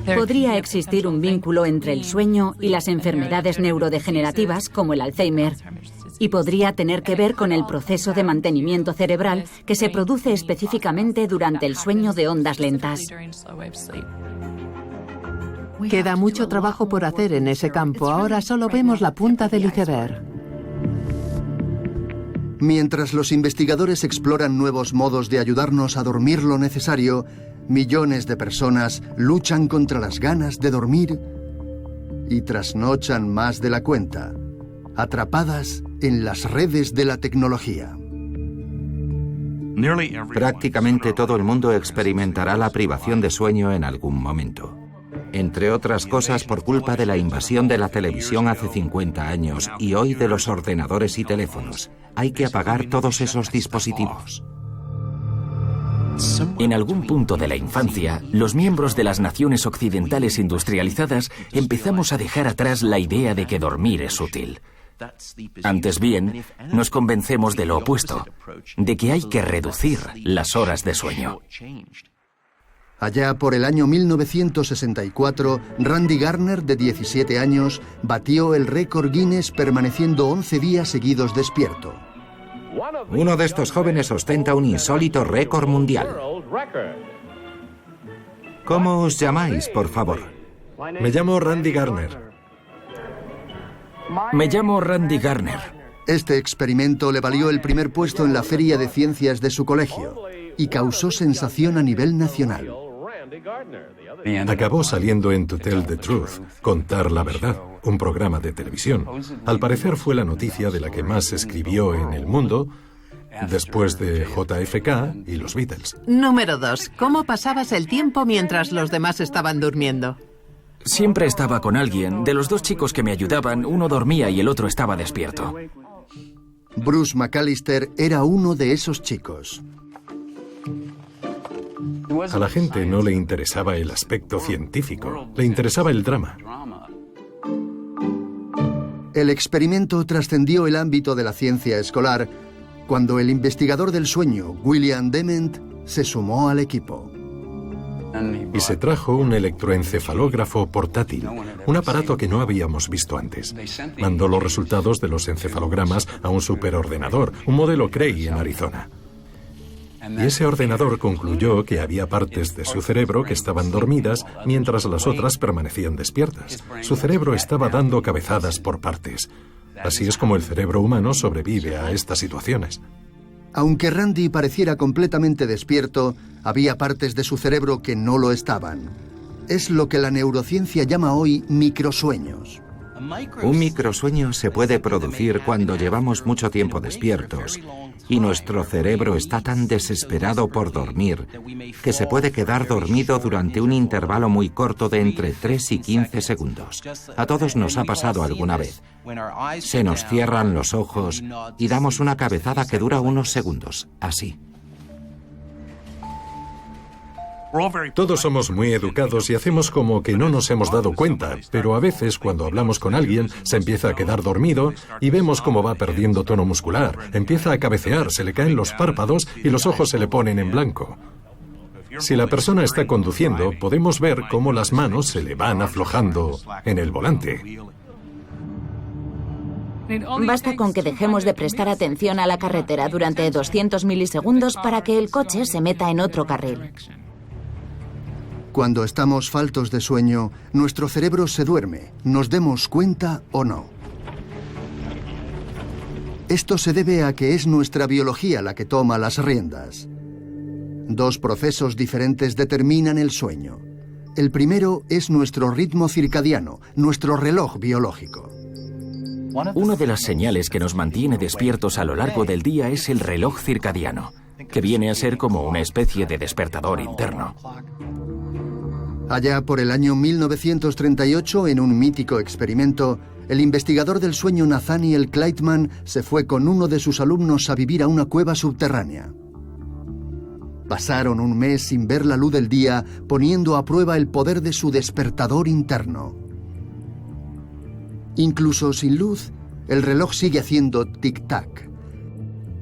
Speaker 7: Podría existir un vínculo entre el sueño y las enfermedades neurodegenerativas como el Alzheimer, y podría tener que ver con el proceso de mantenimiento cerebral que se produce específicamente durante el sueño de ondas lentas.
Speaker 4: Queda mucho trabajo por hacer en ese campo. Ahora solo vemos la punta del iceberg.
Speaker 1: Mientras los investigadores exploran nuevos modos de ayudarnos a dormir lo necesario, millones de personas luchan contra las ganas de dormir y trasnochan más de la cuenta, atrapadas en las redes de la tecnología.
Speaker 5: Prácticamente todo el mundo experimentará la privación de sueño en algún momento. Entre otras cosas por culpa de la invasión de la televisión hace 50 años y hoy de los ordenadores y teléfonos. Hay que apagar todos esos dispositivos.
Speaker 2: En algún punto de la infancia, los miembros de las naciones occidentales industrializadas empezamos a dejar atrás la idea de que dormir es útil. Antes bien, nos convencemos de lo opuesto, de que hay que reducir las horas de sueño.
Speaker 1: Allá por el año 1964, Randy Garner, de 17 años, batió el récord Guinness permaneciendo 11 días seguidos despierto.
Speaker 5: Uno de estos jóvenes ostenta un insólito récord mundial. ¿Cómo os llamáis, por favor?
Speaker 3: Me llamo Randy Garner.
Speaker 2: Me llamo Randy Garner.
Speaker 1: Este experimento le valió el primer puesto en la feria de ciencias de su colegio y causó sensación a nivel nacional.
Speaker 3: Acabó saliendo en To Tell the Truth, Contar la Verdad, un programa de televisión. Al parecer fue la noticia de la que más se escribió en el mundo, después de JFK y los Beatles.
Speaker 4: Número 2. ¿Cómo pasabas el tiempo mientras los demás estaban durmiendo?
Speaker 2: Siempre estaba con alguien. De los dos chicos que me ayudaban, uno dormía y el otro estaba despierto.
Speaker 1: Bruce McAllister era uno de esos chicos.
Speaker 3: A la gente no le interesaba el aspecto científico, le interesaba el drama.
Speaker 1: El experimento trascendió el ámbito de la ciencia escolar cuando el investigador del sueño, William Dement, se sumó al equipo.
Speaker 3: Y se trajo un electroencefalógrafo portátil, un aparato que no habíamos visto antes. Mandó los resultados de los encefalogramas a un superordenador, un modelo Cray en Arizona. Y ese ordenador concluyó que había partes de su cerebro que estaban dormidas mientras las otras permanecían despiertas. Su cerebro estaba dando cabezadas por partes. Así es como el cerebro humano sobrevive a estas situaciones.
Speaker 1: Aunque Randy pareciera completamente despierto, había partes de su cerebro que no lo estaban. Es lo que la neurociencia llama hoy microsueños.
Speaker 5: Un microsueño se puede producir cuando llevamos mucho tiempo despiertos y nuestro cerebro está tan desesperado por dormir que se puede quedar dormido durante un intervalo muy corto de entre 3 y 15 segundos. A todos nos ha pasado alguna vez. Se nos cierran los ojos y damos una cabezada que dura unos segundos, así.
Speaker 3: Todos somos muy educados y hacemos como que no nos hemos dado cuenta, pero a veces cuando hablamos con alguien se empieza a quedar dormido y vemos cómo va perdiendo tono muscular, empieza a cabecear, se le caen los párpados y los ojos se le ponen en blanco. Si la persona está conduciendo, podemos ver cómo las manos se le van aflojando en el volante.
Speaker 6: Basta con que dejemos de prestar atención a la carretera durante 200 milisegundos para que el coche se meta en otro carril.
Speaker 1: Cuando estamos faltos de sueño, nuestro cerebro se duerme, nos demos cuenta o no. Esto se debe a que es nuestra biología la que toma las riendas. Dos procesos diferentes determinan el sueño. El primero es nuestro ritmo circadiano, nuestro reloj biológico.
Speaker 2: Una de las señales que nos mantiene despiertos a lo largo del día es el reloj circadiano, que viene a ser como una especie de despertador interno.
Speaker 1: Allá por el año 1938, en un mítico experimento, el investigador del sueño Nathaniel Kleitman se fue con uno de sus alumnos a vivir a una cueva subterránea. Pasaron un mes sin ver la luz del día, poniendo a prueba el poder de su despertador interno. Incluso sin luz, el reloj sigue haciendo tic-tac.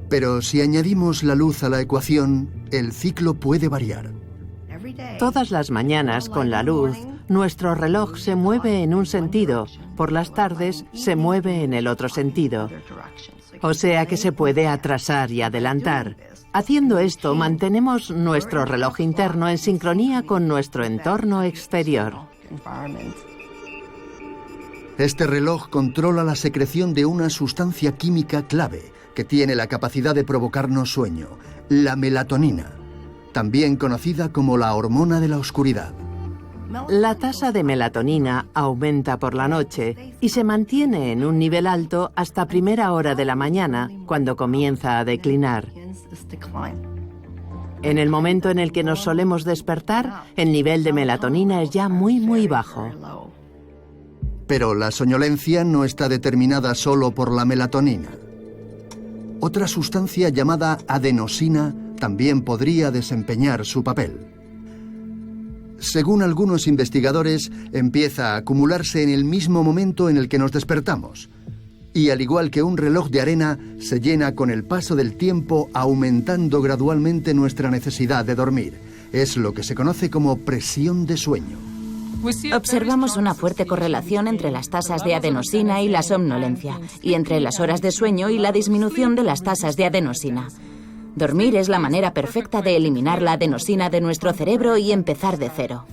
Speaker 1: Pero si añadimos la luz a la ecuación, el ciclo puede variar.
Speaker 4: Todas las mañanas, con la luz, nuestro reloj se mueve en un sentido, por las tardes se mueve en el otro sentido. O sea que se puede atrasar y adelantar. Haciendo esto, mantenemos nuestro reloj interno en sincronía con nuestro entorno exterior.
Speaker 1: Este reloj controla la secreción de una sustancia química clave que tiene la capacidad de provocarnos sueño, la melatonina, también conocida como la hormona de la oscuridad.
Speaker 4: La tasa de melatonina aumenta por la noche y se mantiene en un nivel alto hasta primera hora de la mañana, cuando comienza a declinar. En el momento en el que nos solemos despertar, el nivel de melatonina es ya muy bajo.
Speaker 1: Pero la soñolencia no está determinada solo por la melatonina. Otra sustancia llamada adenosina también podría desempeñar su papel. Según algunos investigadores, empieza a acumularse en el mismo momento en el que nos despertamos. Y al igual que un reloj de arena, se llena con el paso del tiempo, aumentando gradualmente nuestra necesidad de dormir. Es lo que se conoce como presión de sueño.
Speaker 6: Observamos una fuerte correlación entre las tasas de adenosina y la somnolencia, y entre las horas de sueño y la disminución de las tasas de adenosina. Dormir es la manera perfecta de eliminar la adenosina de nuestro cerebro y empezar de cero.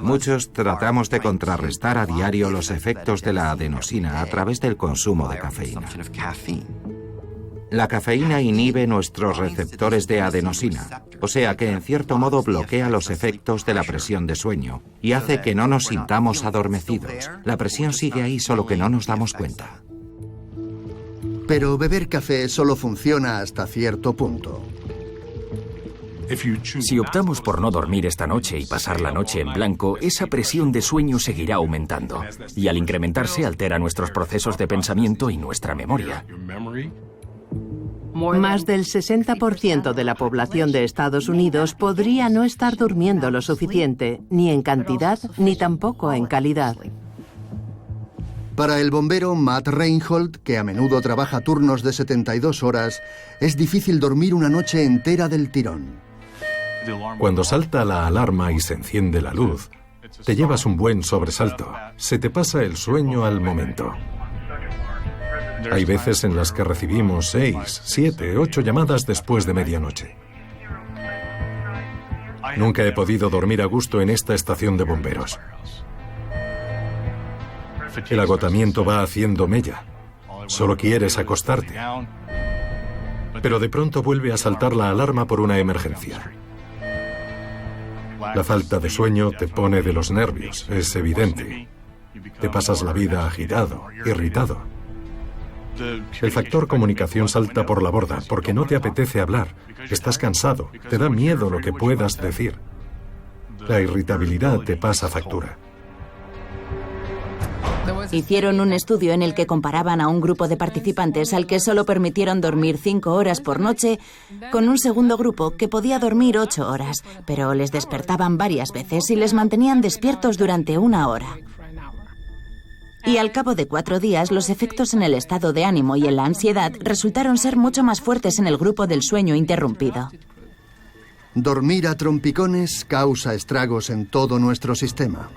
Speaker 5: Muchos tratamos de contrarrestar a diario los efectos de la adenosina a través del consumo de cafeína. La cafeína inhibe nuestros receptores de adenosina, o sea que en cierto modo bloquea los efectos de la presión de sueño y hace que no nos sintamos adormecidos. La presión sigue ahí, solo que no nos damos cuenta.
Speaker 1: Pero beber café solo funciona hasta cierto punto.
Speaker 2: Si optamos por no dormir esta noche y pasar la noche en blanco, esa presión de sueño seguirá aumentando, y al incrementarse altera nuestros procesos de pensamiento y nuestra memoria.
Speaker 4: Más del 60% de la población de Estados Unidos podría no estar durmiendo lo suficiente, ni en cantidad ni tampoco en calidad.
Speaker 1: Para el bombero Matt Reinhold, que a menudo trabaja turnos de 72 horas, es difícil dormir una noche entera del tirón.
Speaker 3: Cuando salta la alarma y se enciende la luz, te llevas un buen sobresalto. Se te pasa el sueño al momento. Hay veces en las que recibimos 6, 7, 8 llamadas después de medianoche. Nunca he podido dormir a gusto en esta estación de bomberos. El agotamiento va haciendo mella. Solo quieres acostarte. Pero de pronto vuelve a saltar la alarma por una emergencia. La falta de sueño te pone de los nervios, es evidente. Te pasas la vida agitado, irritado. El factor comunicación salta por la borda porque no te apetece hablar, estás cansado, te da miedo lo que puedas decir. La irritabilidad te pasa factura.
Speaker 6: Hicieron un estudio en el que comparaban a un grupo de participantes al que solo permitieron dormir 5 horas por noche con un segundo grupo que podía dormir 8 horas, pero les despertaban varias veces y les mantenían despiertos durante 1 hora. Y al cabo de 4 días, los efectos en el estado de ánimo y en la ansiedad resultaron ser mucho más fuertes en el grupo del sueño interrumpido.
Speaker 1: Dormir a trompicones causa estragos en todo nuestro sistema.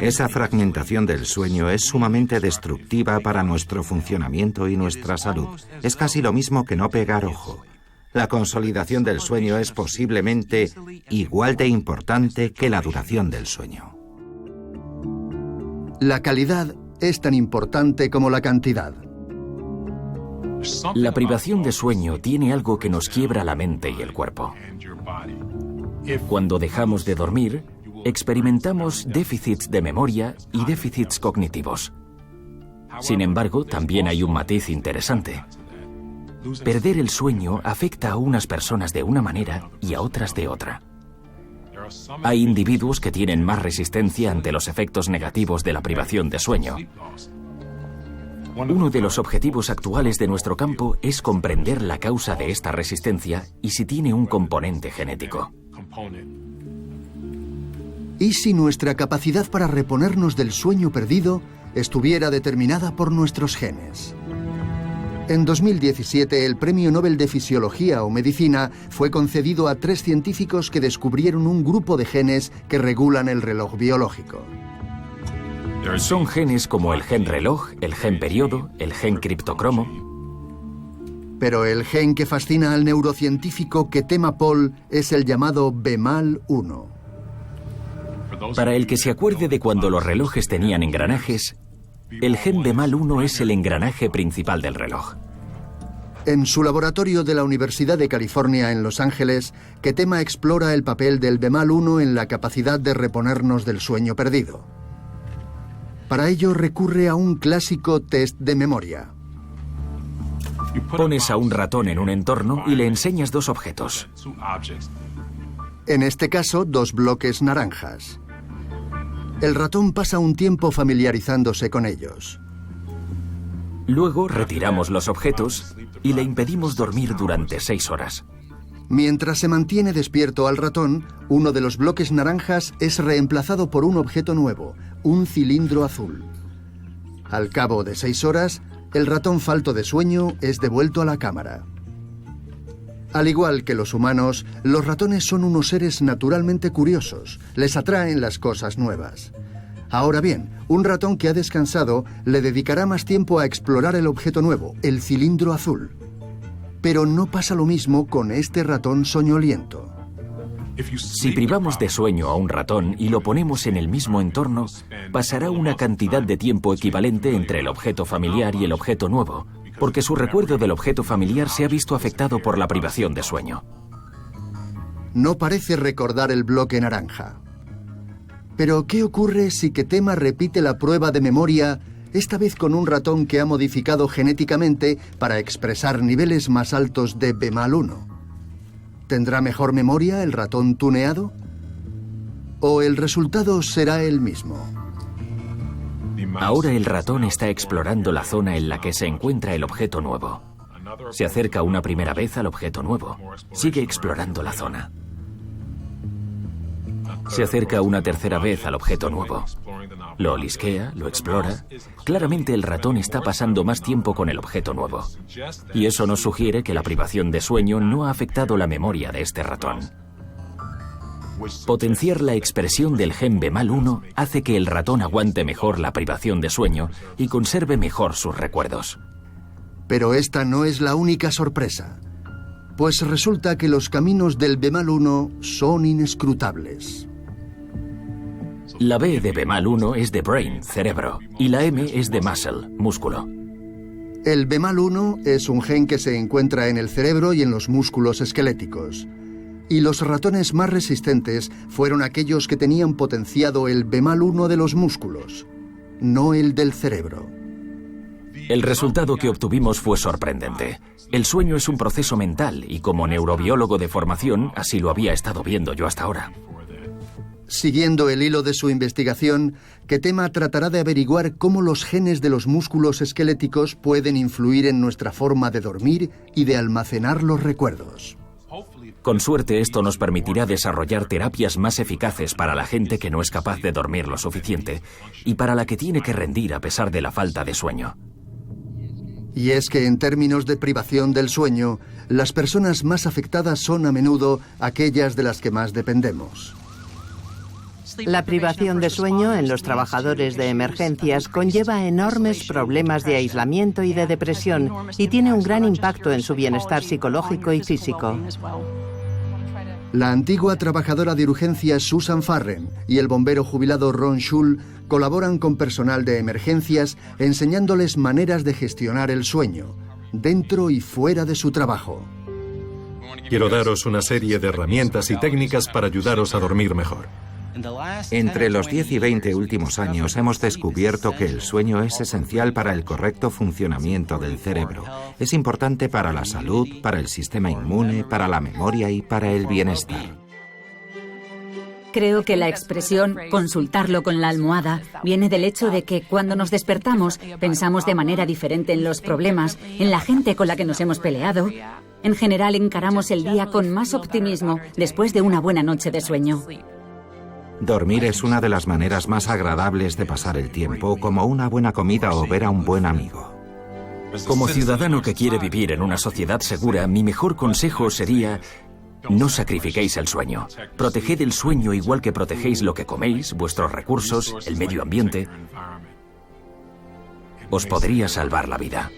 Speaker 5: Esa fragmentación del sueño es sumamente destructiva para nuestro funcionamiento y nuestra salud. Es casi lo mismo que no pegar ojo. La consolidación del sueño es posiblemente igual de importante que la duración del sueño.
Speaker 1: La calidad es tan importante como la cantidad.
Speaker 2: La privación de sueño tiene algo que nos quiebra la mente y el cuerpo. Cuando dejamos de dormir, experimentamos déficits de memoria y déficits cognitivos. Sin embargo, también hay un matiz interesante. Perder el sueño afecta a unas personas de una manera y a otras de otra. Hay individuos que tienen más resistencia ante los efectos negativos de la privación de sueño. Uno de los objetivos actuales de nuestro campo es comprender la causa de esta resistencia y si tiene un componente genético.
Speaker 1: ¿Y si nuestra capacidad para reponernos del sueño perdido estuviera determinada por nuestros genes? En 2017, el Premio Nobel de Fisiología o Medicina fue concedido a 3 científicos que descubrieron un grupo de genes que regulan el reloj biológico.
Speaker 2: Son genes como el gen reloj, el gen periodo, el gen criptocromo.
Speaker 1: Pero el gen que fascina al neurocientífico Ketema Paul es el llamado BMAL1.
Speaker 2: Para el que se acuerde de cuando los relojes tenían engranajes, el gen BMAL1 es el engranaje principal del reloj.
Speaker 1: En su laboratorio de la Universidad de California en Los Ángeles, Ketema explora el papel del BMAL1 en la capacidad de reponernos del sueño perdido. Para ello recurre a un clásico test de memoria.
Speaker 2: Pones a un ratón en un entorno y le enseñas 2 objetos.
Speaker 1: En este caso, 2 bloques naranjas. El ratón pasa un tiempo familiarizándose con ellos.
Speaker 2: Luego retiramos los objetos y le impedimos dormir durante 6 horas.
Speaker 1: Mientras se mantiene despierto al ratón, uno de los bloques naranjas es reemplazado por un objeto nuevo, un cilindro azul. Al cabo de 6 horas, el ratón falto de sueño es devuelto a la cámara. Al igual que los humanos, los ratones son unos seres naturalmente curiosos. Les atraen las cosas nuevas. Ahora bien, un ratón que ha descansado le dedicará más tiempo a explorar el objeto nuevo, el cilindro azul. Pero no pasa lo mismo con este ratón soñoliento.
Speaker 2: Si privamos de sueño a un ratón y lo ponemos en el mismo entorno, pasará una cantidad de tiempo equivalente entre el objeto familiar y el objeto nuevo, porque su recuerdo del objeto familiar se ha visto afectado por la privación de sueño.
Speaker 1: No parece recordar el bloque naranja. Pero, ¿qué ocurre si Ketema repite la prueba de memoria, esta vez con un ratón que ha modificado genéticamente para expresar niveles más altos de BMAL1? ¿Tendrá mejor memoria el ratón tuneado? ¿O el resultado será el mismo?
Speaker 2: Ahora el ratón está explorando la zona en la que se encuentra el objeto nuevo. Se acerca una primera vez al objeto nuevo. Sigue explorando la zona. Se acerca una tercera vez al objeto nuevo. Lo olisquea, lo explora. Claramente el ratón está pasando más tiempo con el objeto nuevo. Y eso nos sugiere que la privación de sueño no ha afectado la memoria de este ratón. Potenciar la expresión del gen BMAL1 hace que el ratón aguante mejor la privación de sueño y conserve mejor sus recuerdos.
Speaker 1: Pero esta no es la única sorpresa, pues resulta que los caminos del BMAL1 son inescrutables.
Speaker 2: La B de BMAL1 es de brain, cerebro, y la M es de muscle, músculo.
Speaker 1: El BMAL1 es un gen que se encuentra en el cerebro y en los músculos esqueléticos. Y los ratones más resistentes fueron aquellos que tenían potenciado el B-1 de los músculos, no el del cerebro.
Speaker 2: El resultado que obtuvimos fue sorprendente. El sueño es un proceso mental y como neurobiólogo de formación, así lo había estado viendo yo hasta ahora.
Speaker 1: Siguiendo el hilo de su investigación, Ketema tratará de averiguar cómo los genes de los músculos esqueléticos pueden influir en nuestra forma de dormir y de almacenar los recuerdos.
Speaker 2: Con suerte, esto nos permitirá desarrollar terapias más eficaces para la gente que no es capaz de dormir lo suficiente y para la que tiene que rendir a pesar de la falta de sueño.
Speaker 1: Y es que en términos de privación del sueño, las personas más afectadas son a menudo aquellas de las que más dependemos.
Speaker 4: La privación de sueño en los trabajadores de emergencias conlleva enormes problemas de aislamiento y de depresión y tiene un gran impacto en su bienestar psicológico y físico.
Speaker 1: La antigua trabajadora de urgencias Susan Farren y el bombero jubilado Ron Schull colaboran con personal de emergencias enseñándoles maneras de gestionar el sueño, dentro y fuera de su trabajo.
Speaker 3: Quiero daros una serie de herramientas y técnicas para ayudaros a dormir mejor.
Speaker 5: Entre los 10 y 20 últimos años hemos descubierto que el sueño es esencial para el correcto funcionamiento del cerebro. Es importante para la salud, para el sistema inmune, para la memoria y para el bienestar.
Speaker 7: Creo que la expresión consultarlo con la almohada viene del hecho de que cuando nos despertamos pensamos de manera diferente en los problemas, en la gente con la que nos hemos peleado. En general encaramos el día con más optimismo después de una buena noche de sueño.
Speaker 5: Dormir es una de las maneras más agradables de pasar el tiempo, como una buena comida o ver a un buen amigo.
Speaker 2: Como ciudadano que quiere vivir en una sociedad segura, mi mejor consejo sería: no sacrifiquéis el sueño. Proteged el sueño igual que protegéis lo que coméis, vuestros recursos, el medio ambiente. Os podría salvar la vida.